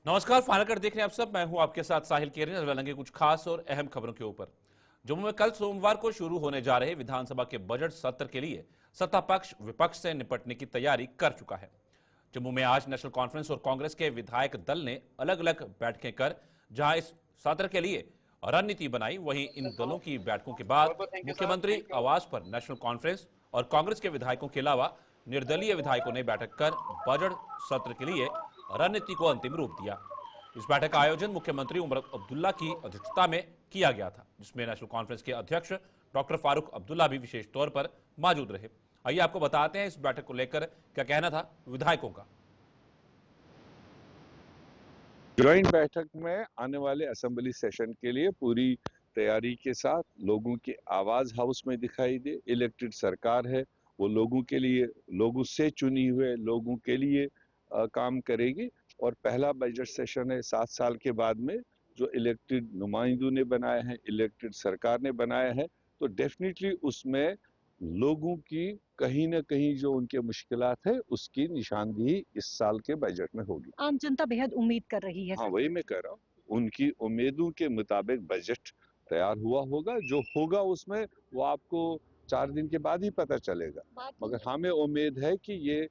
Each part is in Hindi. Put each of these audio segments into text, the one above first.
नमस्कार, फाइनल कट देख रहे हैं आप सब। मैं हूं आपके साथ साहिल केरी। नजर डालेंगे कुछ खास और अहम खबरों के ऊपर। जम्मू में कल सोमवार को शुरू होने जा रहे विधानसभा के बजट सत्र के लिए सत्ता पक्ष विपक्ष से निपटने की तैयारी कर चुका है। जम्मू में आज नेशनल कॉन्फ्रेंस और कांग्रेस के विधायक दल ने अलग अलग बैठकें कर जहां इस सत्र के लिए रणनीति बनाई, वहीं इन दलों की बैठकों के बाद मुख्यमंत्री आवास पर नेशनल कॉन्फ्रेंस और कांग्रेस के विधायकों के अलावा निर्दलीय विधायकों ने बैठक कर बजट सत्र के लिए रणनीति को अंतिम रूप दिया। इस बैठक का आयोजन मुख्यमंत्री उमर अब्दुल्ला की अध्यक्षता में किया गया था, जिसमें नेशनल कॉन्फ्रेंस के अध्यक्ष डॉक्टर फारूक अब्दुल्ला भी विशेष तौर पर मौजूद रहे। आइए आपको बताते हैं इस बैठक को लेकर क्या कहना था विधायकों का। ज्वाइंट बैठक में आने वाले असेंबली सेशन के लिए पूरी तैयारी के साथ लोगों की आवाज हाउस में दिखाई दे। इलेक्टेड सरकार है, वो लोगों के लिए, लोगों से चुनी हुए लोगों के लिए काम करेगी। और पहला बजट सेशन है 7 साल के बाद में, जो इलेक्टेड नुमाइंदों ने बनाया है, इलेक्टेड सरकार ने बनाया है, तो डेफिनेटली उसमें लोगों की कहीं ना कहीं जो उनके मुश्किलात है उसकी निशानदेही इस साल के बजट में होगी। आम जनता बेहद उम्मीद कर रही है। हाँ, वही मैं कह रहा हूँ, उनकी उम्मीदों के मुताबिक बजट तैयार हुआ होगा। जो होगा उसमें वो आपको 4 दिन के बाद ही पता चलेगा, मगर हमें उम्मीद है कि ये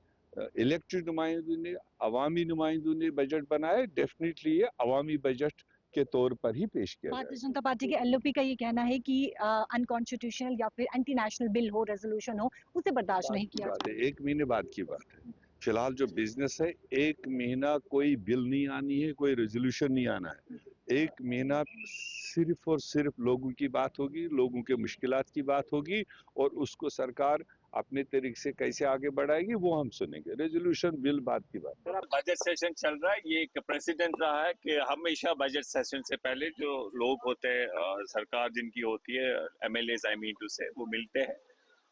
इलेक्टेड नुमाइंदों ने, अवामी नुमाइंदों ने बजट बनाया। डेफिनेटली ये अवामी बजट के तौर पर ही पेश किया भारतीय जाएगा। जनता पार्टी के एलओपी का ये कहना है कि अनकॉन्स्टिट्यूशनल या फिर एंटी नेशनल बिल हो, रेजोल्यूशन हो, उसे बर्दाश्त नहीं किया जाएगा। 1 महीने बाद की बात है। फिलहाल जो बिजनेस है, 1 महीना कोई बिल नहीं आनी है, कोई रेजोल्यूशन नहीं आना है। 1 महीना सिर्फ और सिर्फ लोगों की बात होगी, लोगों के मुश्किलात की बात होगी, और उसको सरकार अपने तरीके से कैसे आगे बढ़ाएगी वो हम सुनेंगे। रेजोल्यूशन बिल बाद की बात। बजट सेशन चल रहा है, ये एक प्रेसिडेंट रहा है कि हमेशा बजट सेशन से पहले जो लोग होते हैं, सरकार जिनकी होती है, एमएलएज आई मीन टू से, वो मिलते हैं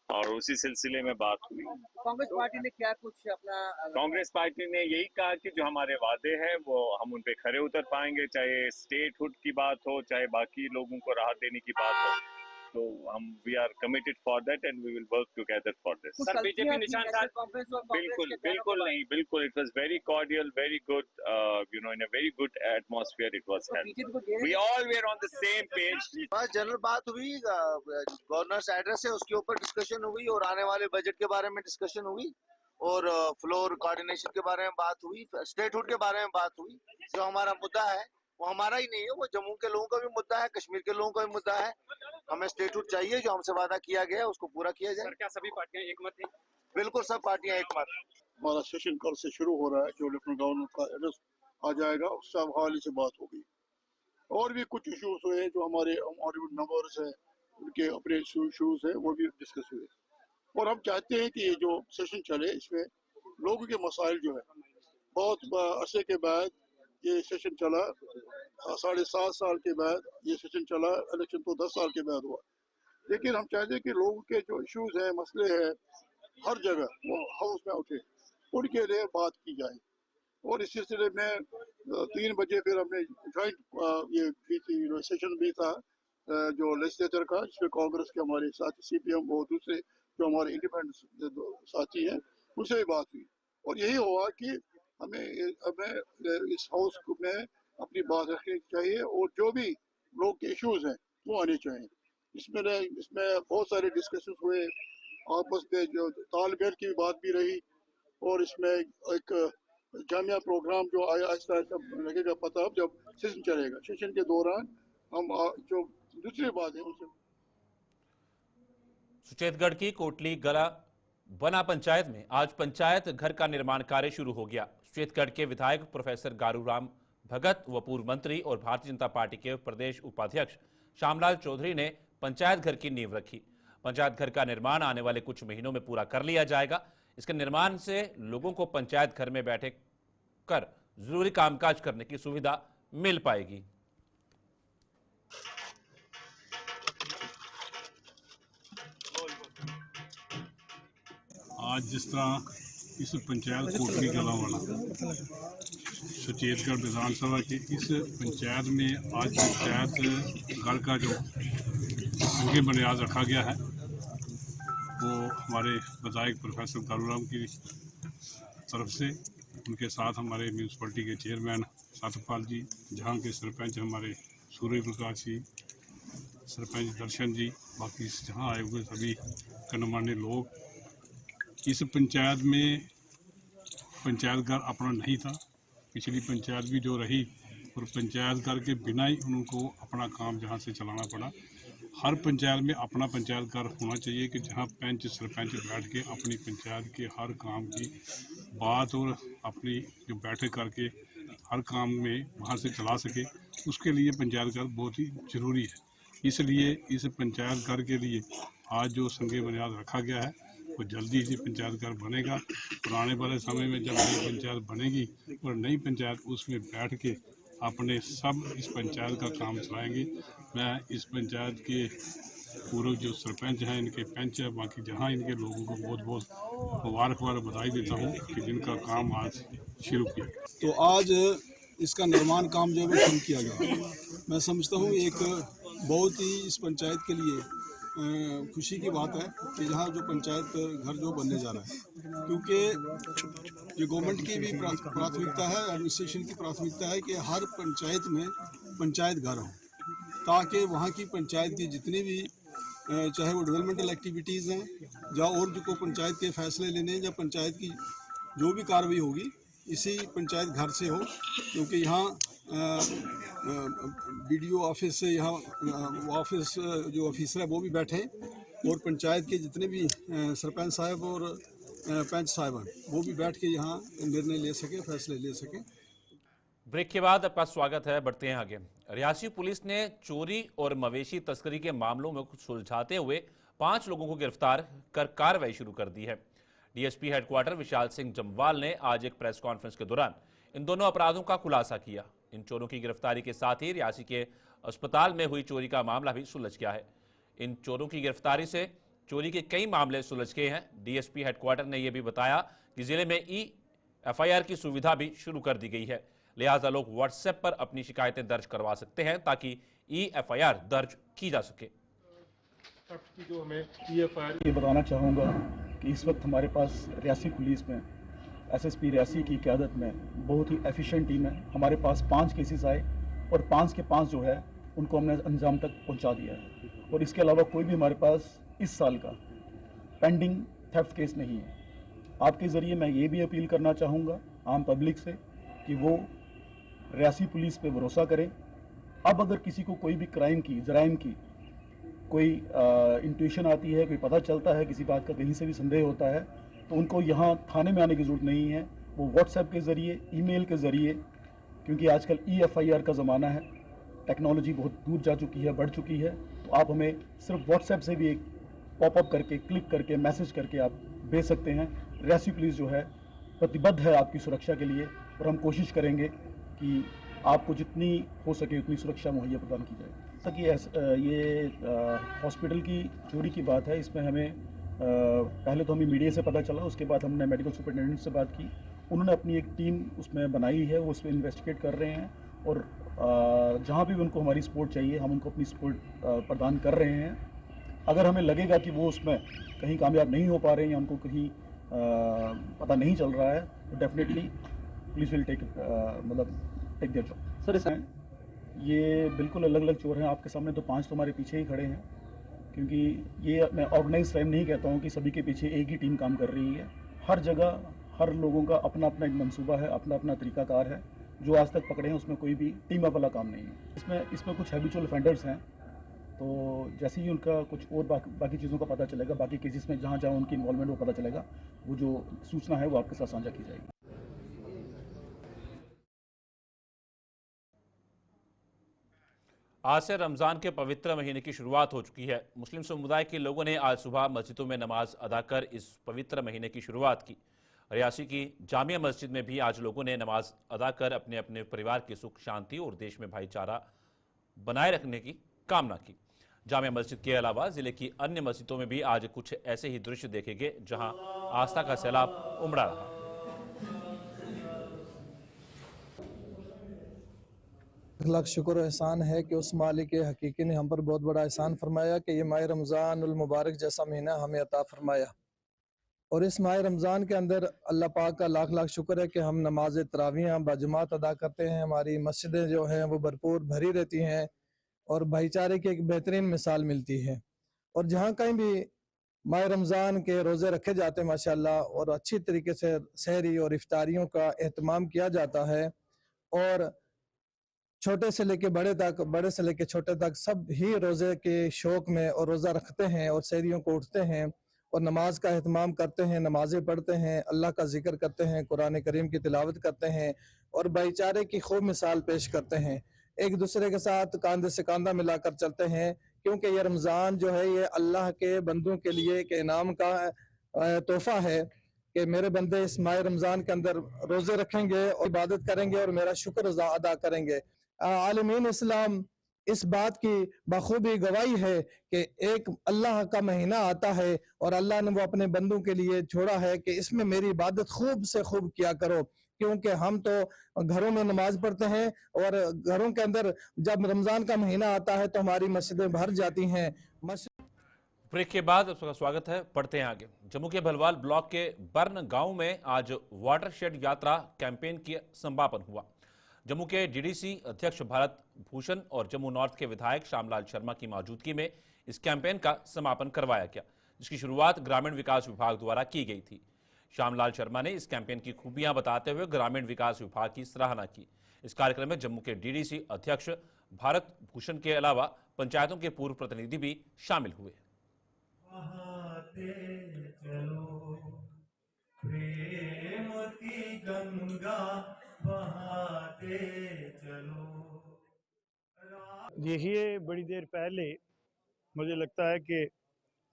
और उसी सिलसिले में बात हुई। कांग्रेस पार्टी ने क्या कुछ अपना कांग्रेस पार्टी ने यही कहा कि जो हमारे वादे हैं वो हम उन पे खरे उतर पाएंगे, चाहे स्टेटहुड की बात हो, चाहे बाकी लोगों को राहत देने की बात हो, तो हम we are committed for that and we will work together for this. Sir BJP निशान साध बिल्कुल बिल्कुल नहीं, बिल्कुल it was very cordial, very good, in a very good atmosphere it was held. We all were on the same page. बस जनरल बात हुई, गवर्नर्स एड्रेस है उसके ऊपर डिस्कशन हुई और आने वाले बजट के बारे में डिस्कशन हुई और फ्लोर कोऑर्डिनेशन के बारे में बात हुई, स्टेटहुड के बारे में बात हुई। जो हमारा मुद्दा है वो हमारा ही नहीं है, वो जम्मू के लोगों का भी मुद्दा है, कश्मीर के लोगों का भी मुद्दा है। हमें स्टेटहुड चाहिए, जो हमसे वादा किया गया है उसको पूरा किया जाए। सर, क्या सभी पार्टियां एकमत हैं? बिल्कुल, सब पार्टियां एकमत। हमारा सेशन कल से शुरू हो रहा है, जो लेफ्टिनेंट गवर्नर का एड्रेस आ जाएगा उससे हवाले से बात होगी। और भी कुछ इश्यूज हुए जो हमारे ऑडिट नंबर्स है, उनके अपने इश्यूज है, वो भी डिस्कस हुए। और हम चाहते हैं कि ये जो सेशन चले इसमें लोगों के मसाइल जो है, बहुत अरसे के बाद ये सेशन चला, 7.5 साल के बाद ये सेशन चला। इलेक्शन तो 10 साल के बाद हुआ, लेकिन हम चाहते हैं कि लोगों के जो इश्यूज है, मसले हैं, हर जगह वो हाउस में उठे, उनके लिए बात की जाए। और इस सिलसिले में 3 बजे फिर हमने ज्वाइंट ये की थी, सेशन भी था जो लेजिस्लेचर का, जिसमें कांग्रेस के हमारे साथी सीपीएम और दूसरे जो हमारे इंडिपेंडेंट साथी हैं उनसे भी बात हुई। और यही हुआ कि हमें इस हाउस में अपनी बात रखनी चाहिए और जो भी लोग के इश्यूज हैं वो आने चाहिए। इसमें बहुत सारे डिस्कशन हुए, आपस में जो तालमेल की बात भी रही, और इसमें एक जामिया प्रोग्राम जो आहिस्ता आहिस्ता लगेगा पता अब जब सेशन चलेगा। सेशन के दौरान हम जो दूसरी बात है उनसे। सुचेतगढ़ की कोटली गला बना पंचायत में आज पंचायत घर का निर्माण कार्य शुरू हो गया। सुचेतगढ़ के विधायक प्रोफेसर गारूराम भगत व पूर्व मंत्री और भारतीय जनता पार्टी के प्रदेश उपाध्यक्ष श्यामलाल चौधरी ने पंचायत घर की नींव रखी। पंचायत घर का निर्माण आने वाले कुछ महीनों में पूरा कर लिया जाएगा। इसके निर्माण से लोगों को पंचायत घर में बैठे कर जरूरी कामकाज करने की सुविधा मिल पाएगी। आज जिस तरह इस पंचायत कोटली कलां वाला सुचेतगढ़ विधानसभा की इस पंचायत में आज पंचायत घर का जो मुख्य बुनियाद रखा गया है वो हमारे विधायक प्रोफेसर गारूराम की तरफ से, उनके साथ हमारे म्यूनसिपलिटी के चेयरमैन सतपाल जी, जहाँ के सरपंच हमारे सूर्य प्रकाश जी, सरपंच दर्शन जी, बाकी जहाँ आए हुए सभी गणमान्य लोग। इस पंचायत में पंचायत घर अपना नहीं था, पिछली पंचायत भी जो रही, और पंचायत घर के बिना ही उनको अपना काम जहाँ से चलाना पड़ा। हर पंचायत में अपना पंचायत घर होना चाहिए कि जहाँ पंच सरपंच बैठ के अपनी पंचायत के हर काम की बात और अपनी जो बैठक करके हर काम में वहाँ से चला सके, उसके लिए पंचायत घर बहुत ही ज़रूरी है। इसलिए इस पंचायत घर के लिए आज जो संग बुनियाद रखा गया है वो जल्दी ही पंचायत घर बनेगा, और आने वाले समय में जब नई पंचायत बनेगी और नई पंचायत उसमें बैठ के अपने सब इस पंचायत का काम चलाएंगे। मैं इस पंचायत के पूर्व जो सरपंच हैं, इनके पंच हैं, बाकी जहाँ इनके लोगों को बहुत बहुत मुबारकबाद बधाई देता हूँ कि जिनका काम आज शुरू किया। तो आज इसका निर्माण काम जो है शुरू किया गया, मैं समझता हूँ एक बहुत ही इस पंचायत के लिए खुशी की बात है कि जहाँ जो पंचायत घर जो बनने जा रहा है, क्योंकि ये गवर्नमेंट की भी प्राथमिकता है, एडमिनिस्ट्रेशन की प्राथमिकता है कि हर पंचायत में पंचायत घर हो, ताकि वहाँ की पंचायत की जितनी भी चाहे वो डेवलपमेंटल एक्टिविटीज़ हैं या और जो को पंचायत के फैसले लेने या पंचायत की जो भी कार्रवाई होगी इसी पंचायत घर से हो, क्योंकि यहाँ BDO ऑफिस से यहाँ ऑफिस जो ऑफिसर है वो भी बैठे और पंचायत के जितने भी सरपंच साहब और पंच साहब वो भी बैठ के यहाँ निर्णय ले सके, फैसले ले सके। ब्रेक के बाद आपका स्वागत है। बढ़ते हैं आगे। रियासी पुलिस ने चोरी और मवेशी तस्करी के मामलों में कुछ सुलझाते हुए 5 लोगों को गिरफ्तार कर कार्रवाई शुरू कर दी है। डीएसपी हेडक्वार्टर विशाल सिंह जम्वाल ने आज एक प्रेस कॉन्फ्रेंस के दौरान इन दोनों अपराधों का खुलासा किया। इन चोरों की गिरफ्तारी के साथ ही रियासी के अस्पताल में हुई चोरी का मामला भी सुलझ गया है। इन चोरों की गिरफ्तारी से चोरी के कई मामले सुलझ गए हैं। डीएसपी हेडक्वार्टर ने यह भी बताया कि जिले में EFIR की सुविधा भी शुरू कर दी गई है, लिहाजा लोग व्हाट्सएप पर अपनी शिकायतें दर्ज करवा सकते हैं ताकि EFIR दर्ज की जा सके। जो हमें EFIR ये बताना चाहूँगा कि इस वक्त हमारे पास रियासी पुलिस में SSP रियासी की क़यादत में बहुत ही एफिशिएंट टीम है। हमारे पास 5 केसेस आए और 5 के 5 जो है उनको हमने अंजाम तक पहुंचा दिया है, और इसके अलावा कोई भी हमारे पास इस साल का पेंडिंग थेफ्ट केस नहीं है। आपके ज़रिए मैं ये भी अपील करना चाहूँगा आम पब्लिक से कि वो रियासी पुलिस पे भरोसा करें। अब अगर किसी को कोई भी क्राइम की, जराइम की कोई इंट्यूशन आती है, कोई पता चलता है, किसी बात का कहीं से भी संदेह होता है, तो उनको यहाँ थाने में आने की ज़रूरत नहीं है। वो व्हाट्सएप के ज़रिए, ईमेल के ज़रिए, क्योंकि आजकल EFIR का ज़माना है, टेक्नोलॉजी बहुत दूर जा चुकी है, बढ़ चुकी है, तो आप हमें सिर्फ व्हाट्सएप से भी एक पॉपअप करके, क्लिक करके, मैसेज करके आप भेज सकते हैं। रियासी पुलिस जो है प्रतिबद्ध है आपकी सुरक्षा के लिए, और हम कोशिश करेंगे कि आपको जितनी हो सके उतनी सुरक्षा मुहैया प्रदान की जाए। कि ये हॉस्पिटल की चोरी की बात है, इसमें हमें पहले तो हमें मीडिया से पता चला, उसके बाद हमने मेडिकल सुपरिटेंडेंट से बात की, उन्होंने अपनी एक टीम उसमें बनाई है, वो उसमें इन्वेस्टिगेट कर रहे हैं, और जहाँ भी उनको हमारी सपोर्ट चाहिए हम उनको अपनी सपोर्ट प्रदान कर रहे हैं। अगर हमें लगेगा कि वो उसमें कहीं कामयाब नहीं हो पा रहे हैं या उनको कहीं पता नहीं चल रहा है, तो definitely police will take their job. Sir इसमें ये बिल्कुल अलग अलग चोर हैं, आपके सामने तो 5 तो हमारे पीछे ही खड़े हैं, क्योंकि ये मैं ऑर्गेनाइज क्राइम नहीं कहता हूँ कि सभी के पीछे एक ही टीम काम कर रही है। हर जगह हर लोगों का अपना अपना एक मंसूबा है, अपना अपना तरीकाकार है। जो आज तक पकड़े हैं उसमें कोई भी टीम अप वाला काम नहीं है। इसमें कुछ हैबिचुअल ऑफेंडर्स हैं, तो जैसे ही उनका कुछ और बाकी चीज़ों का पता चलेगा, बाकी केसेस में जहाँ जहाँ उनकी इन्वॉल्वमेंट वो पता चलेगा, वो जो सूचना है वो आपके साथ साझा की जाएगी। आज से रमज़ान के पवित्र महीने की शुरुआत हो चुकी है। मुस्लिम समुदाय के लोगों ने आज सुबह मस्जिदों में नमाज अदा कर इस पवित्र महीने की शुरुआत की। रियासी की जामिया मस्जिद में भी आज लोगों ने नमाज अदा कर अपने अपने परिवार की सुख शांति और देश में भाईचारा बनाए रखने की कामना की। जामिया मस्जिद के अलावा जिले की अन्य मस्जिदों में भी आज कुछ ऐसे ही दृश्य देखे गए जहां आस्था का सैलाब उमड़ा रहा। लाख शुक्र एहसान है कि उस मालिक हकीकी ने हम पर बहुत बड़ा एहसान फरमाया कि ये माह रमज़ान उल मुबारक जैसा महीना हमें अता फरमाया। और इस माह रमज़ान के अंदर अल्लाह पाक का लाख लाख शुक्र है कि हम नमाज तरावीह बाजमात अदा करते हैं। हमारी मस्जिदें जो हैं वो भरपूर भरी रहती हैं और भाईचारे की एक बेहतरीन मिसाल मिलती है। और जहाँ कहीं भी माह रमज़ान के रोज़े रखे जाते हैं माशाल्लाह, और अच्छी तरीके से सहरी और इफ्तारियों का एहतमाम किया जाता है, और छोटे से लेके बड़े तक, बड़े से लेके छोटे तक सब ही रोज़े के शौक़ में और रोज़ा रखते हैं और सहरियों को उठते हैं और नमाज का एहतमाम करते हैं, नमाज़ें पढ़ते हैं, अल्लाह का जिक्र करते हैं, कुरान करीम की तिलावत करते हैं और भाईचारे की खूब मिसाल पेश करते हैं। एक दूसरे के साथ कांधे से कांधा मिलाकर चलते हैं, क्योंकि ये रमज़ान जो है ये अल्लाह के बंदों के लिए एक इनाम का तोहफ़ा है कि मेरे बंदे इस माह रमज़ान के अंदर रोज़े रखेंगे और इबादत करेंगे और मेरा शुक्र अदा करेंगे। आलमीन इस्लाम इस बात की बखूबी गवाही है कि एक अल्लाह का महीना आता है और अल्लाह ने वो अपने बंदों के लिए छोड़ा है कि इसमें मेरी इबादत खूब से खूब किया करो, क्योंकि हम तो घरों में नमाज पढ़ते हैं और घरों के अंदर जब रमज़ान का महीना आता है तो हमारी मस्जिदें भर जाती हैं। ब्रेक के बाद आपका स्वागत है, पढ़ते हैं आगे। जम्मू के भलवाल ब्लॉक के बर्न गांव में आज वाटरशेड यात्रा कैंपेन की समापन हुआ। जम्मू के डीडीसी अध्यक्ष भारत भूषण और जम्मू नॉर्थ के विधायक श्यामलाल शर्मा की मौजूदगी में इस कैंपेन का समापन करवाया गया, जिसकी शुरुआत ग्रामीण विकास विभाग द्वारा की गई थी। श्यामलाल शर्मा ने इस कैंपेन की खूबियां बताते हुए ग्रामीण विकास विभाग की सराहना की। इस कार्यक्रम में जम्मू के डीडीसी अध्यक्ष भारत भूषण के अलावा पंचायतों के पूर्व प्रतिनिधि भी शामिल हुए। देखिए, बड़ी देर पहले मुझे लगता है कि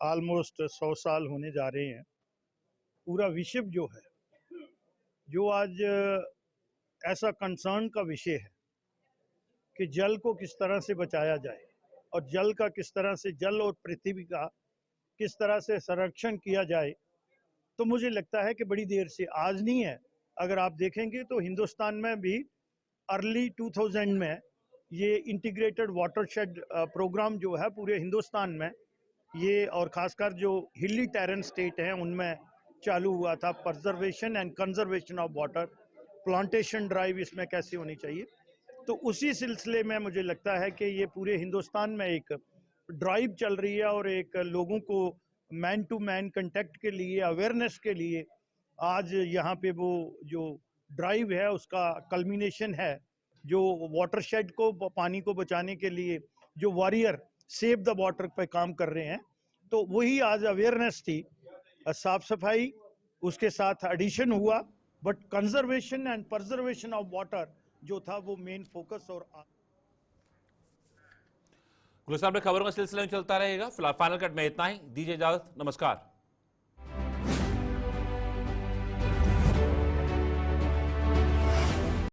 ऑलमोस्ट 100 साल होने जा रहे हैं। पूरा विश्व जो है, जो आज ऐसा कंसर्न का विषय है कि जल को किस तरह से बचाया जाए और जल का किस तरह से, जल और पृथ्वी का किस तरह से संरक्षण किया जाए, तो मुझे लगता है कि बड़ी देर से, आज नहीं है, अगर आप देखेंगे तो हिंदुस्तान में भी अर्ली 2000 में ये इंटीग्रेटेड वाटरशेड प्रोग्राम जो है पूरे हिंदुस्तान में ये, और ख़ासकर जो हिली टेरेन स्टेट हैं उनमें चालू हुआ था। Preservation and conservation of water, plantation drive इसमें कैसे होनी चाहिए, तो उसी सिलसिले में मुझे लगता है कि ये पूरे हिंदुस्तान में एक ड्राइव चल रही है और एक लोगों को मैन टू मैन कांटेक्ट के लिए, अवेयरनेस के लिए आज यहाँ पे वो जो ड्राइव है उसका कल्मिनेशन है, जो वाटरशेड को, पानी को बचाने के लिए जो वॉरियर सेव द वाटर पे काम कर रहे हैं, तो वही आज अवेयरनेस थी। साफ सफाई उसके साथ एडिशन हुआ, but conservation and preservation of water जो था वो मेन फोकस। और गुलशन में खबरों का सिलसिला चलता रहेगा। फिलहाल फाइनल कट में इतना ही, दीजिए इजाजत, नमस्कार।